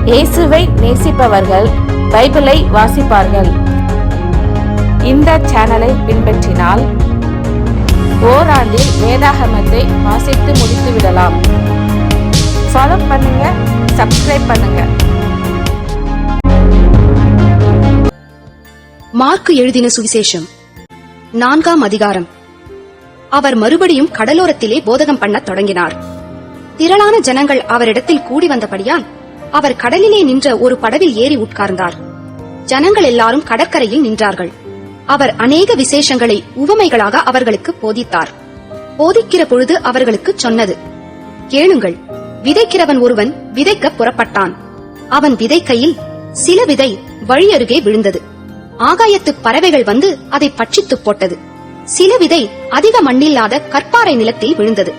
இயேசுவை நேசிப்பவர்கள் பைபிளை வாசிப்பார்கள். இந்த சேனலை பின்பற்றினால் ஓராண்டில் வேதாகமத்தை வாசித்து முடித்து விடலாம். ஃபாலோ பண்ணுங்க, சப்ஸ்கிரைப் பண்ணுங்க. மார்க்கு எழுதின சுவிசேஷம் 4ஆம் அதிகாரம். அவர் மறுபடியும் கடலோரத்திலே போதகம் பண்ணத் தொடங்கினார். திரளான ஜனங்கள் அவரிடத்தில் கூடி வந்தபடியால் அவர் கடலிலே நின்ற ஒரு படவில் ஏறி உட்கார்ந்தார். ஜனங்கள் எல்லாரும் கடற்கரையில் நின்றார்கள். அவர் அநேக விசேஷங்களை உவமைகளாக அவர்களுக்கு போதித்தார். போதிக்கிற பொழுது அவர்களுக்கு சொன்னது, கேளுங்கள். விதைக்கிறவன் ஒருவன் விதைக்க புறப்பட்டான். அவன் விதைக்கையில் சில விதை வழியருகே விழுந்தது. ஆகாயத்து பறவைகள் வந்து அதை பட்சித்து போட்டது. சில விதை அதிக மண்ணில்லாத கற்பாறை நிலத்தில் விழுந்தது.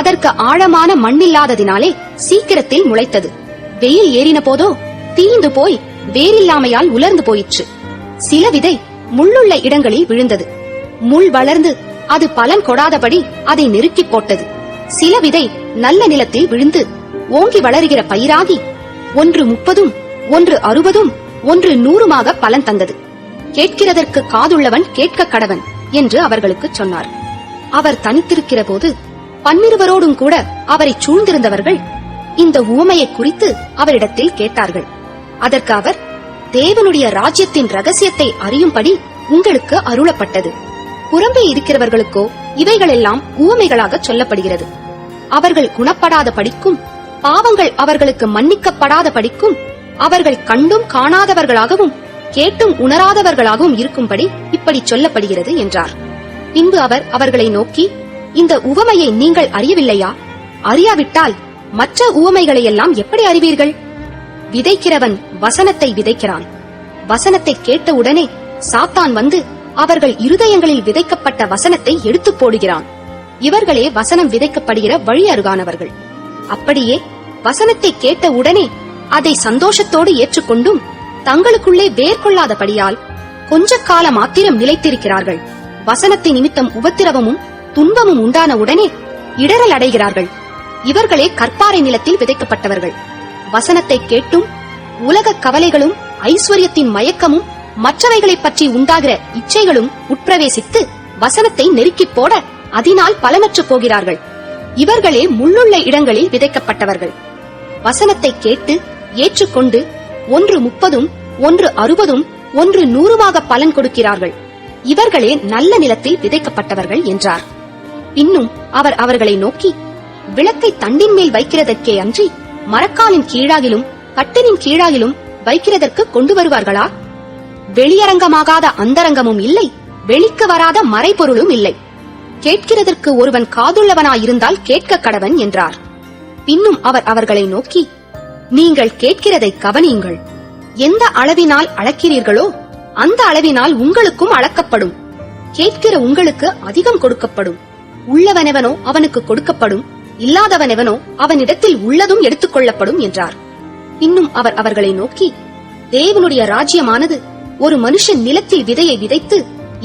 அதற்கு ஆழமான மண்ணில்லாததினாலே சீக்கிரத்தில் முளைத்தது. வெயில் ஏறின போதோ தீந்து போய் வேரில்லாமையால் உலர்ந்து போயிற்று. சில விதை முள்ளுள்ள இடங்களில் விழுந்தது. முள் வளர்ந்து அது பலன் கொடாதபடி அதை நெருக்கி போட்டது. சில விதை நல்ல நிலத்தில் விழுந்து ஓங்கி வளருகிற பயிராகி 1 30, 1 60, 1 100 பலன் தந்தது. கேட்கிறதற்கு காதுள்ளவன் கேட்க கடவன் என்று அவர்களுக்கு சொன்னார். அவர் தனித்திருக்கிற போது 12 கூட அவரை சூழ்ந்திருந்தவர்கள் இந்த உவமையை குறித்து அவரிடத்தில் கேட்டார்கள். அதற்கு அவர், தேவனுடைய ராஜ்யத்தின் ரகசியத்தை அறியும்படி உங்களுக்கு அருளப்பட்டது. புறம்பே இருக்கிறவர்களுக்கோ இவைகளெல்லாம் உவமைகளாக சொல்லப்படுகிறது. அவர்கள் குணப்படாத படிக்கும், பாவங்கள் அவர்களுக்கு மன்னிக்கப்படாத படிக்கும், அவர்கள் கண்டும் காணாதவர்களாகவும் கேட்டும் உணராதவர்களாகவும் இருக்கும்படி இப்படி சொல்லப்படுகிறது என்றார். பின்பு அவர் அவர்களை நோக்கி, இந்த உவமையை நீங்கள் அறியவில்லையா? அறியாவிட்டால் மற்ற உவமைகளை எல்லாம் எப்படி அறிவீர்கள்? விதைக்கிறவன் வசனத்தை விதைக்கிறான். வசனத்தை கேட்டவுடனே சாத்தான் வந்து அவர்கள் இருதயங்களில் விதைக்கப்பட்ட வசனத்தை எடுத்து போடுகிறான். இவர்களே வசனம் விதைக்கப்படுகிற வழி அருகானவர்கள். அப்படியே வசனத்தை கேட்ட உடனே அதை சந்தோஷத்தோடு ஏற்றுக்கொண்டும் தங்களுக்குள்ளே வேர் கொள்ளாதபடியால் கொஞ்ச கால மாத்திரம் நிலைத்திருக்கிறார்கள். வசனத்தை நிமித்தம் உபத்திரவமும் துன்பமும் உண்டான உடனே இடரல் அடைகிறார்கள். இவர்களே கற்பாறை நிலத்தில் விதைக்கப்பட்டவர்கள். வசனத்தை கேட்டும் உலக கவலைகளும் ஐஸ்வர்யத்தின் மயக்கமும் மற்றவைகளை பற்றி உண்டாகிற இச்சைகளும் உட்பிரவேசித்து வசனத்தை நெருக்கி போட அதனால் பலனற்று போகிறார்கள். இவர்களே முள்ளுள்ள இடங்களில் விதைக்கப்பட்டவர்கள். வசனத்தை கேட்டு ஏற்றுக்கொண்டு 1 30, 1 60, 1 100 பலன் கொடுக்கிறார்கள். இவர்களே நல்ல நிலத்தில் விதைக்கப்பட்டவர்கள் என்றார். இன்னும் அவர் அவர்களை நோக்கி, விளக்கை தண்டின் மேல் வைக்கிறதற்கே அன்றி மரக்காலின் கீழாகிலும் கட்டினின் கீழாகிலும் வைக்கிறதற்கு கொண்டு வருவார்களா? வெளியரங்கமாகாத அந்தரங்கமும் இல்லை, வெளிக்கு வராத மறைபொருளும் இல்லை. கேட்கிறதற்கு ஒருவன் காதுள்ளவனாயிருந்தால் கேட்க கடவன் என்றார். பின்னும் அவர் அவர்களை நோக்கி, நீங்கள் கேட்கிறதை கவனியுங்கள். எந்த அளவினால் அளக்கிறீர்களோ அந்த அளவினால் உங்களுக்கும் அளக்கப்படும். கேட்கிற உங்களுக்கு அதிகம் கொடுக்கப்படும். உள்ளவனெவனோ அவனுக்கு கொடுக்கப்படும், இல்லாதவனெவனோ அவனிடத்தில் உள்ளதும் எடுத்துக் கொள்ளப்படும் என்றார். இன்னும் அவர் அவர்களை நோக்கி, தேவனுடைய ராஜ்யமானது ஒரு மனுஷன் நிலத்தில் விதையை விதைத்து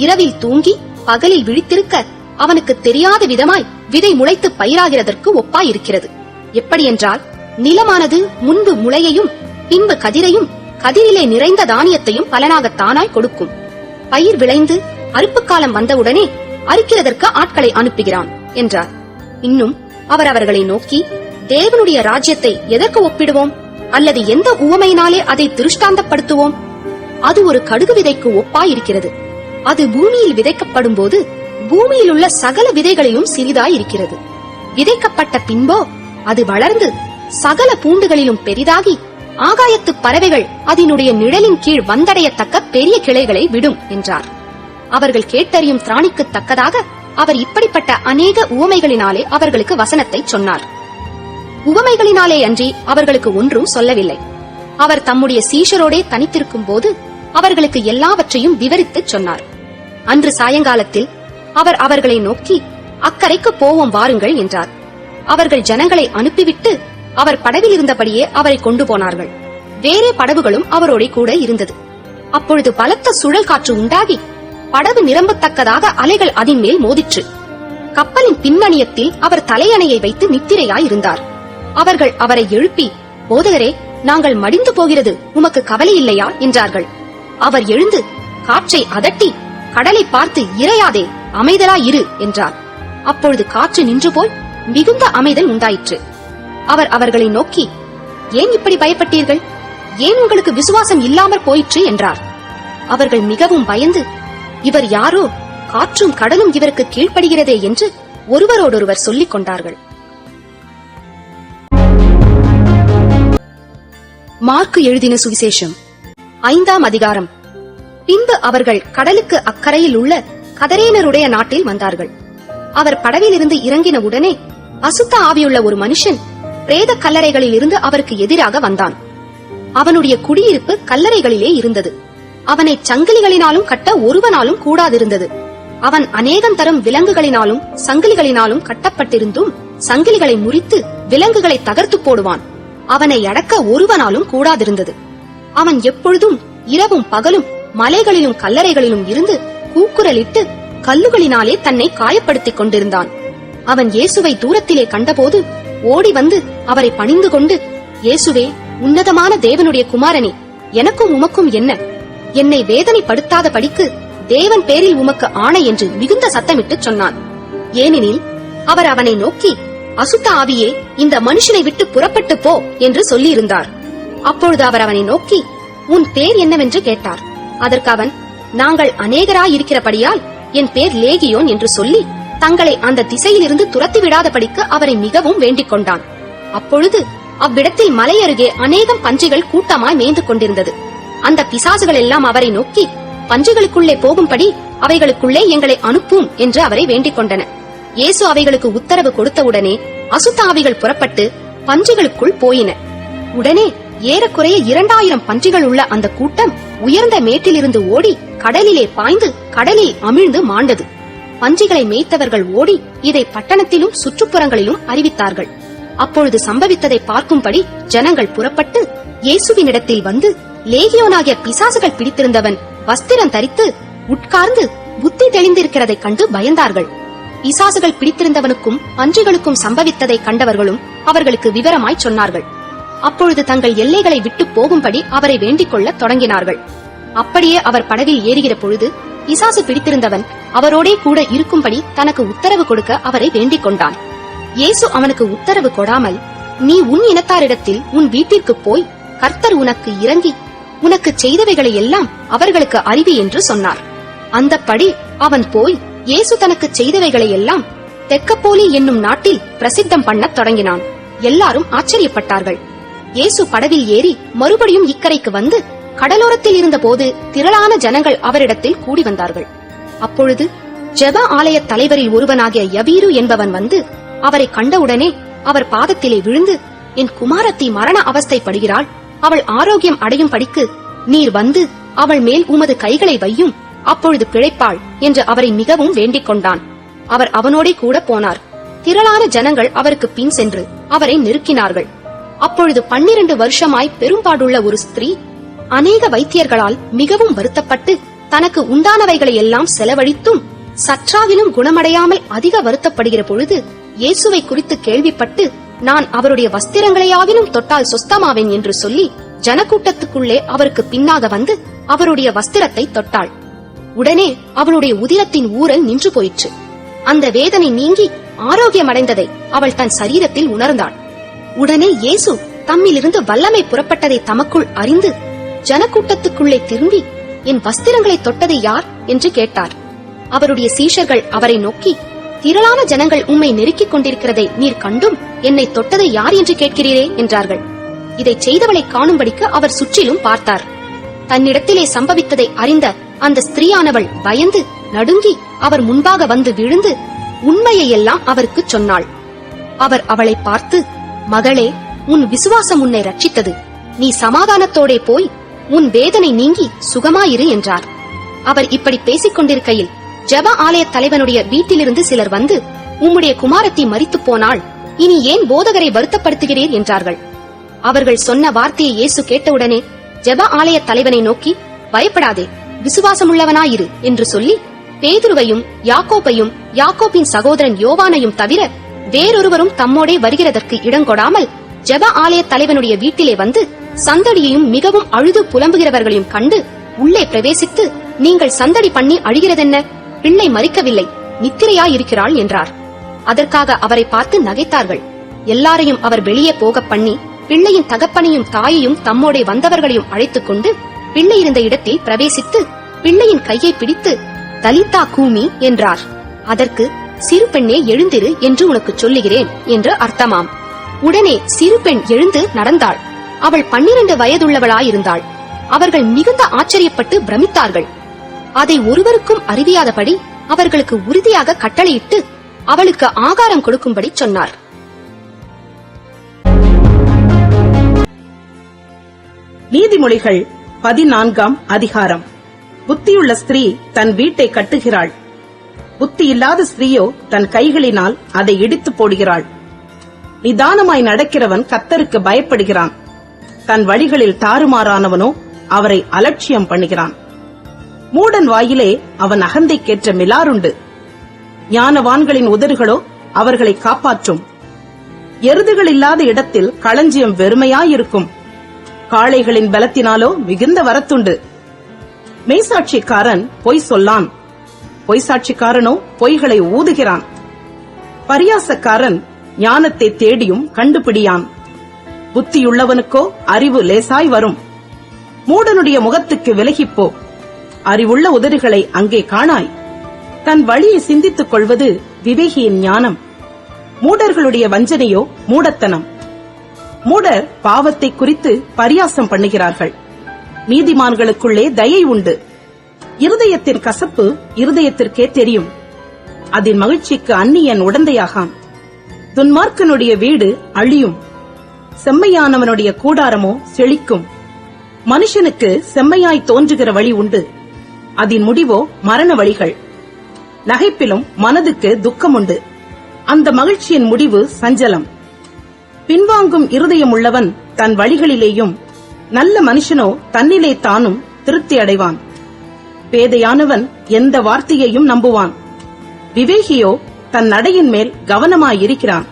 இரவில் தூங்கி பகலில் விழித்திருக்க அவனுக்கு தெரியாத விதமாய் விதை முளைத்து பயிராகிறதற்கு ஒப்பாயிருக்கிறது. எப்படியென்றால், நிலமானது முன்பு முளையையும் பின்பு கதிரையும் கதிரிலே நிறைந்த தானியத்தையும் பலனாகத்தானாய் கொடுக்கும். பயிர் விளைந்து அறுப்பு காலம் வந்தவுடனே அறுக்கிறதற்கு ஆட்களை அனுப்புகிறான் என்றார். இன்னும் அவர் அவர்களை நோக்கி, தேவனுடைய ராஜ்யத்தை எதற்கு ஒப்பிடுவோம்? அல்லது எந்த உவமையினாலே அதை திருஷ்டாந்தப்படுத்துவோம்? அது ஒரு கடுகு விதைக்கு ஒப்பாயிருக்கிறது. அது பூமியில் விதைக்கப்படும் போது பூமியில் உள்ள சகல விதைகளிலும் சிறிதாயிருக்கிறது. விதைக்கப்பட்ட பின்போ அது வளர்ந்து சகல பூண்டுகளிலும் பெரிதாகி ஆகாயத்து பறவைகள் அதனுடைய நிழலின் கீழ் வந்தடையத்தக்க பெரிய கிளைகளை விடும் என்றார். அவர்கள் கேட்டறியும் திராணிக்கு தக்கதாக அவர் இப்படிப்பட்ட அநேக உவமைகளினாலே அவர்களுக்கு வசனத்தை சொன்னார். உவமைகளினாலே அன்றி அவர்களுக்கு ஒன்றும் சொல்லவில்லை. அவர் தம்முடைய சீஷரோடே தனித்திருக்கும் போது அவர்களுக்கு எல்லாவற்றையும் விவரித்துச் சொன்னார். அன்று சாயங்காலத்தில் அவர் அவர்களை நோக்கி, அக்கரைக்கு போவோம் வாருங்கள் என்றார். அவர்கள் ஜனங்களை அனுப்பிவிட்டு அவர் படவில் இருந்தபடியே அவரை கொண்டு போனார்கள். வேறே படகுகளும் அவரோட கூட இருந்தது. அப்பொழுது பலத்த சுழல் காற்று உண்டாகி படகு நிரம்பத்தக்கதாக அலைகள் அதன் மேல் மோதிற்று. கப்பலின் பின்னணியத்தில் அவர் தலையணையை வைத்து நித்திரையாய் இருந்தார். அவர்கள் அவரை எழுப்பி, போதகரே, நாங்கள் மடிந்து போகிறது உமக்கு கவலை இல்லையா என்றார்கள். அவர் எழுந்து காற்றை அதட்டி, கடலை பார்த்து இறையாதே, அமைதலாய் இரு என்றார். அப்பொழுது காற்று நின்று போய் மிகுந்த அமைதல் உண்டாயிற்று. அவர் அவர்களை நோக்கி, ஏன் இப்படி பயப்பட்டீர்கள்? ஏன் உங்களுக்கு விசுவாசம் இல்லாமற் போயிற்று என்றார். அவர்கள் மிகவும் பயந்து, இவர் யாரோ, காற்றும் கடலும் இவருக்கு கீழ்ப்படுகிறதே என்று ஒருவரோடொருவர் சொல்லிக் கொண்டார்கள். மார்க்கு எழுதின சுவிசேஷம் 5ஆம் அதிகாரம். பின்பு அவர்கள் கடலுக்கு அக்கறையில் உள்ள கதரேனருடைய நாட்டில் வந்தார்கள். அவர் படவிலிருந்து இறங்கின உடனே அசுத்த ஆவியுள்ள ஒரு மனுஷன் பிரேத கல்லறைகளில் இருந்து அவருக்கு எதிராக வந்தான். அவனுடைய குடியிருப்பு கல்லறைகளிலே இருந்தது. அவனை சங்கிலிகளினாலும் கட்ட ஒருவனாலும் கூடாதிருந்தது. அவன் அநேகம் தரம் விலங்குகளினாலும் சங்கிலிகளினாலும் கட்டப்பட்டிருந்தும் சங்கிலிகளை முறித்து விலங்குகளை தகர்த்து போடுவான். அவனை அடக்க ஒருவனாலும் கூடாதிருந்தது. அவன் எப்பொழுதும் இரவும் பகலும் மலைகளிலும் கல்லறைகளிலும் இருந்து கூக்குரலிட்டு கல்லுகளினாலே தன்னை காயப்படுத்திக் கொண்டிருந்தான். அவன் இயேசுவை தூரத்திலே கண்டபோது ஓடி வந்து அவரை பணிந்து கொண்டு, இயேசுவே, உன்னதமான தேவனுடைய குமாரனே, எனக்கும் உமக்கும் என்ன? என்னை வேதனைப்படுத்தாத படிக்கு தேவன் பேரில் உமக்கு ஆணை என்று மிகுந்த சத்தமிட்டு சொன்னான். ஏனெனில் அவர் அவனை நோக்கி, அசுத்த ஆவியே, இந்த மனுஷனை விட்டு புறப்பட்டு போ என்று சொல்லியிருந்தார். அப்பொழுது அவர் அவனை நோக்கி, உன் பேர் என்னவென்று கேட்டார். அதற்கு அவன், நாங்கள் அநேகராயிருக்கிறபடியால் என் பேர் லேகியோன் என்று சொல்லி தங்களை அந்த திசையிலிருந்து துரத்தி விடாதபடிக்கு அவரை மிகவும் வேண்டிக் கொண்டான். அப்பொழுது அவ்விடத்தில் மலை அருகே அநேகம் பன்றிகள் கூட்டமாய் மேய்ந்து கொண்டிருந்தது. அந்த பிசாசுகள் எல்லாம் அவரை நோக்கி, பன்றிகளுக்குள்ளே போகும்படி அவைகளுக்குள்ளே எங்களை அனுப்பும் என்று அவரை வேண்டிக் கொண்டன. இயேசு அவைகளுக்கு உத்தரவு கொடுத்தவுடனே அசுத்த ஆவிகள் புறப்பட்டு பன்றிகளுக்குள் போயின. உடனே ஏறக்குறைய 2000 பன்றிகள் உள்ள அந்த கூட்டம் உயர்ந்த மேட்டிலிருந்து ஓடி கடலிலே பாய்ந்து கடலில் அமிழ்ந்து மாண்டது. பன்றிகளை மேய்த்தவர்கள் ஓடி இதை பட்டணத்திலும் சுற்றுப்புறங்களிலும் அறிவித்தார்கள். அப்பொழுது சம்பவித்ததை பார்க்கும்படி ஜனங்கள் புறப்பட்டு இயேசுவினிடத்தில் வந்து, லேகியோனாகிய பிசாசுகள் பிடித்திருந்தவன் வஸ்திரம் தரித்து உட்கார்ந்து புத்தி தெளிந்திருக்கிறதை கண்டு பயந்தார்கள். பிசாசுகள் பிடித்திருந்தவனுக்கும் பன்றிகளுக்கும் சம்பவித்ததை கண்டவர்களும் அவர்களுக்கு விவரமாய் சொன்னார்கள். அப்பொழுது தங்கள் எல்லைகளை விட்டு போகும்படி அவரை வேண்டிக் கொள்ள தொடங்கினார்கள். அப்படியே அவர் படவில் ஏறுகிற பொழுது பிசாசு பிடித்திருந்தவன் அவரோடே கூட இருக்கும்படி தனக்கு உத்தரவு கொடுக்க அவரை வேண்டிக் கொண்டான். இயேசு அவனுக்கு உத்தரவு கொடாமல், நீ உன் இனத்தாரிடத்தில் உன் வீட்டிற்கு போய் கர்த்தர் உனக்கு இறங்கி உனக்கு செய்தவைகளை எல்லாம் அவர்களுக்கு அறிவி என்று சொன்னார். அந்தப்படி அவன் போய் இயேசு தனக்கு செய்தவைகளை எல்லாம் தெக்கப்போலி என்னும் நாட்டில் பிரசித்தம் பண்ணத் தொடங்கினான். எல்லாரும் ஆச்சரியப்பட்டார்கள். இயேசு படவில் ஏறி மறுபடியும் இக்கரைக்கு வந்து கடலோரத்தில் இருந்த போது திரளான ஜனங்கள் அவரிடத்தில் கூடி வந்தார்கள். அப்பொழுது ஜெப ஆலய தலைவரில் ஒருவனாகிய யபீரு என்பவன் வந்து அவரை கண்டவுடனே அவர் பாதத்திலே விழுந்து, என் குமாரத்தி மரண அவஸ்தைப்படுகிறாள், அவள் ஆரோக்கியம் அடையும் படிக்கு நீர் வந்து அவள் மேல் உமது கைகளை வையும், அப்பொழுது பிழைப்பாள் என்று அவரை மிகவும் வேண்டிக் கொண்டான். அவர் அவனோடே கூட போனார். திரளான ஜனங்கள் அவருக்கு பின் சென்று அவரை நெருக்கினார்கள். அப்பொழுது 12 வருஷமாய் பெரும்பாடுள்ள ஒரு ஸ்திரீ அநேக வைத்தியர்களால் மிகவும் வருத்தப்பட்டு தனக்கு உண்டானவைகளை எல்லாம் செலவழித்தும் சற்றாவிலும் குணமடையாமல் அதிக வருத்தப்படுகிற பொழுது இயேசுவை குறித்து கேள்விப்பட்டு, நான் அவருடைய வஸ்திரங்களையாவிலும் தொட்டால் சொஸ்தமாவேன் என்று சொல்லி ஜனக்கூட்டத்துக்குள்ளே அவருக்கு பின்னாக வந்து அவருடைய வஸ்திரத்தை தொட்டாள். உடனே அவளுடைய உதிரத்தின் ஊரல் நின்று போயிற்று. அந்த வேதனை நீங்கி ஆரோக்கியமடைந்ததை அவள் தன் சரீரத்தில் உணர்ந்தாள். உடனே இயேசு தம்மிலிருந்து வல்லமை புறப்பட்டதை தமக்குள் அறிந்து ஜனக்கூட்டத்துக்குள்ளே திரும்பி, என் வஸ்திரங்களை தொட்டது யார் என்று கேட்டார். அவருடைய சீஷர்கள் அவரை நோக்கி, திரளான ஜனங்கள் உம்மை நெருக்கிக் கொண்டிருக்கிறதை நீர் கண்டும் என்னை தொட்டதை யார் என்று கேட்கிறீரே என்றார்கள். இதை செய்தவளை காணும்படிக்கு அவர் சுற்றிலும் பார்த்தார். தன்னிடத்திலே சம்பவித்ததை அறிந்த அந்த ஸ்திரீயானவள் பயந்து நடுங்கி அவர் முன்பாக வந்து விழுந்து உண்மையெல்லாம் அவருக்கு சொன்னாள். அவர் அவளை பார்த்து, மகளே, உன் விசுவாசம் உன்னை ரட்சித்தது, நீ சமாதானத்தோடே போய் உன் வேதனை நீங்கி சுகமாயிரு என்றார். அவர் இப்படி பேசிக் கொண்டிருக்கையில் ஜெப ஆலய தலைவனுடைய வீட்டிலிருந்து சிலர் வந்து, உம்முடைய குமாரத்தி மரித்து போனாள், இனி ஏன் போதகரை வருத்தப்படுத்துகிறீர் என்றார்கள். அவர்கள் சொன்ன வார்த்தையை இயேசு கேட்டவுடனே ஜெப ஆலய தலைவனை நோக்கி, பயப்படாதே, விசுவாசமுள்ளவனாயிரு என்று சொல்லி பேதுருவையும் யாக்கோபையும் யாக்கோபின் சகோதரன் யோவானையும் தவிர வேறொருவரும் தம்மோடே வருகிறதற்கு இடங்கொடாமல் ஜெப ஆலய தலைவனுடைய வீட்டிலே வந்து சந்தடியையும் மிகவும் அழுது புலம்புகிறவர்களையும் கண்டு உள்ளே பிரவேசித்து, நீங்கள் சந்தடி பண்ணி அழுகிறதென்ன? பிள்ளை மரிக்கவில்லை, நித்திரையாயிருக்கிறாள் என்றார். அதற்காக அவரை பார்த்து நகைத்தார்கள். எல்லாரையும் அவர் வெளியே போக பண்ணி, பிள்ளையின் தகப்பனையும் தாயையும் தம்மோடே வந்தவர்களையும் அழைத்துக் கொண்டு பிள்ளை இருந்த இடத்தில் பிரவேசித்து பிள்ளையின் கையை பிடித்து, தலித்தா கூமி என்றார். அதற்கு, சிறு பெண்ணே எழுந்திரு என்று உனக்கு சொல்லுகிறேன் என்று அர்த்தமாம். உடனே சிறு பெண் எழுந்து நடந்தாள். அவள் 12 வயதுள்ளவளாயிருந்தாள். அவர்கள் மிகுந்த ஆச்சரியப்பட்டு பிரமித்தார்கள். அதை ஒருவருக்கும் அறிவியாதபடி அவர்களுக்கு உறுதியாக கட்டளையிட்டு அவளுக்கு ஆகாரம் கொடுக்கும்படி சொன்னார். நீதிமொழிகள் 14ஆம் அதிகாரம். புத்தியுள்ள ஸ்திரீ தன் வீட்டை கட்டுகிறாள், புத்தி இல்லாத ஸ்திரீயோ தன் கைகளினால் அதை இடித்து போடுகிறாள். நிதானமாய் நடக்கிறவன் கர்த்தருக்கு பயப்படுகிறான், தன் வழிகளில் தாறுமாறானவனோ அவரை அலட்சியம் பண்ணுகிறான். மூடன் வாயிலே அவன் அகந்தைக்கேற்ற மிலாறுண்டு, ஞானவான்களின் உதடுகளோ அவர்களை காப்பாற்றும். எருதுகள் இல்லாத இடத்தில் களஞ்சியம் வெறுமையாயிருக்கும், காளைகளின் பலத்தினாலோ மிகுந்த வரத்துண்டு. மெய்சாட்சிக்காரன் பொய் சொல்லான், பொய்சாட்சிக்காரனோ பொய்களை ஊதுகிறான். பரியாசக்காரன் ஞானத்தை தேடியும் கண்டுபிடியான், புத்தியுள்ளவனுக்கோ அறிவு லேசாய் வரும். மூடனுடைய முகத்துக்கு விலகிப்போ, அறிவுள்ள உதடுகளை அங்கே காணாய். தன் வழியை சிந்தித்துக் கொள்வது விவேகியின் ஞானம், மூடர்களுடைய வஞ்சனையோ மூடத்தனம். மூடர் பாவத்தை குறித்து பரியாசம் பண்ணுகிறார்கள், நீதிமான்களுக்குள்ளே தயை உண்டு. இருதயத்தின் கசப்பு இருதயத்திற்கே தெரியும், அதன் மகிழ்ச்சிக்கு அந்நியன் உடந்தையாகான். துன்மார்க்கனுடைய வீடு அழியும், செம்மையானவனுடைய கூடாரமோ செழிக்கும். மனுஷனுக்கு செம்மையாய் தோன்றுகிற வழி உண்டு, அதன் முடிவோ மரண வழிகள். நகைப்பிலும் மனதுக்கு துக்கம் உண்டு, அந்த மகிழ்ச்சியின் முடிவு சஞ்சலம். பின்வாங்கும் இருதயம் உள்ளவன் தன் வழிகளிலேயும், நல்ல மனுஷனோ தன்னிலே தானும் திருப்தி அடைவான். பேதையானவன் எந்த வார்த்தையையும் நம்புவான், விவேகியோ தன் நடையின் மேல் கவனமாயிருக்கிறான்.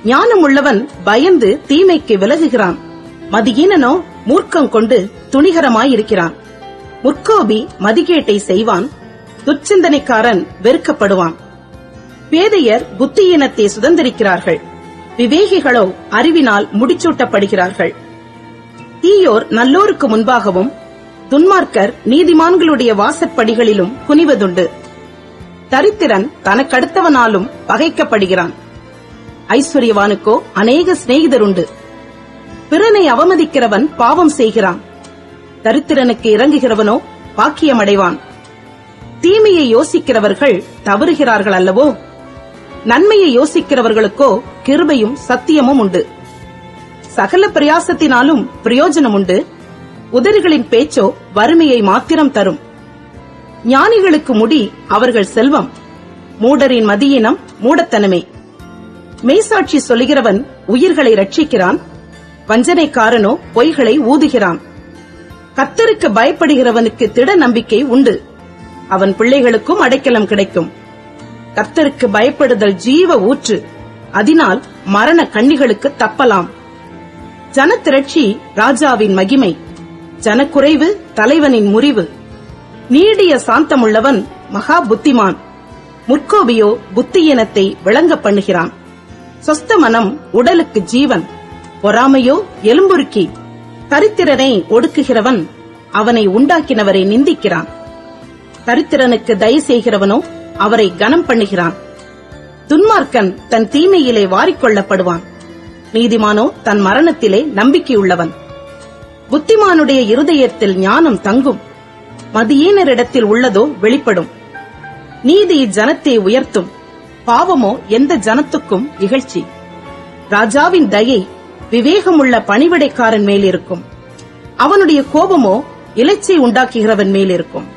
ஞானம் உள்ளவன் பயந்து தீமைக்கு விலகுகிறான், மதியீனனோ மூர்க்கம் கொண்டு துணிகரமாயிருக்கிறான். முற்கோபி மதிகேட்டை செய்வான், துர்ச்சிந்தனைக்காரன் வெறுக்கப்படுவான். பேதையர் புத்தியீனத்தை சுதந்திரிக்கிறார்கள், விவேகிகளோ அறிவினால் முடிச்சூட்டப்படுகிறார்கள். தீயோர் நல்லோருக்கு முன்பாகவும், துன்மார்க்கர் நீதிமான்களுடைய வாசற்படிகளிலும் குனிவதுண்டு. தரித்திரன் தனக்கடுத்தவனாலும் பகைக்கப்படுகிறான், ஐஸ்வர்யவானுக்கோ அநேக சிநேகிதருண்டு. பிறனை அவமதிக்கிறவன் பாவம் செய்கிறான், தரித்திரனுக்கு இறங்குகிறவனோ பாக்கியமடைவான். தீமையை யோசிக்கிறவர்கள் தவறுகிறார்கள் அல்லவோ, நன்மையை யோசிக்கிறவர்களுக்கோ கிருபையும் சத்தியமும் உண்டு. சகல பிரயாசத்தினாலும் பிரயோஜனம் உண்டு, உதடுகளின் பேச்சோ வறுமையை மாத்திரம் தரும். ஞானிகளுக்கு முடி அவர்கள் செல்வம், மூடரின் மதியினம் மூடத்தனமே. மெய்சாட்சி சொல்லுகிறவன் உயிர்களை ரட்சிக்கிறான், வஞ்சனைக்காரனோ பொய்களை ஊதுகிறான். கர்த்தருக்கு பயப்படுகிறவனுக்கு திட நம்பிக்கை உண்டு, அவன் பிள்ளைகளுக்கும் அடைக்கலம் கிடைக்கும். கர்த்தருக்கு பயப்படுதல் ஜீவ ஊற்று, அதனால் மரண கண்ணிகளுக்கு தப்பலாம். ஜனத்திரட்சி ராஜாவின் மகிமை, ஜனக்குறைவு தலைவனின் முறிவு. நீடிய சாந்தமுள்ளவன் மகா புத்திமான், முற்கோபியோ புத்தியினத்தை விளங்க பண்ணுகிறான். சொஸ்த மனம் உடலுக்கு ஜீவன், பொறாமையோ எலும்புருக்கி. தரித்திரனை ஒடுக்குகிறவன் அவனை உண்டாக்கினவரை நிந்திக்கிறான், தரித்திரனுக்கு தயை செய்கிறவனோ அவரை கனம் பண்ணுகிறான். துன்மார்க்கன் தன் தீமையிலே வாரிக்கொள்ளப்படுவான், நீதிமானோ தன் மரணத்திலே நம்பிக்கையுள்ளவன். புத்திமானுடைய இருதயத்தில் ஞானம் தங்கும், மதியீனரிடத்தில் உள்ளதோ வெளிப்படும். நீதி ஜனத்தை உயர்த்தும், பாவமோ எந்த ஜனத்துக்கும் இகழ்ச்சி. ராஜாவின் தயை விவேகமுள்ள பணிவிடைக்காரன் மேலிருக்கும், அவனுடைய கோபமோ இலைச்சை உண்டாக்குகிறவன் மேலிருக்கும்.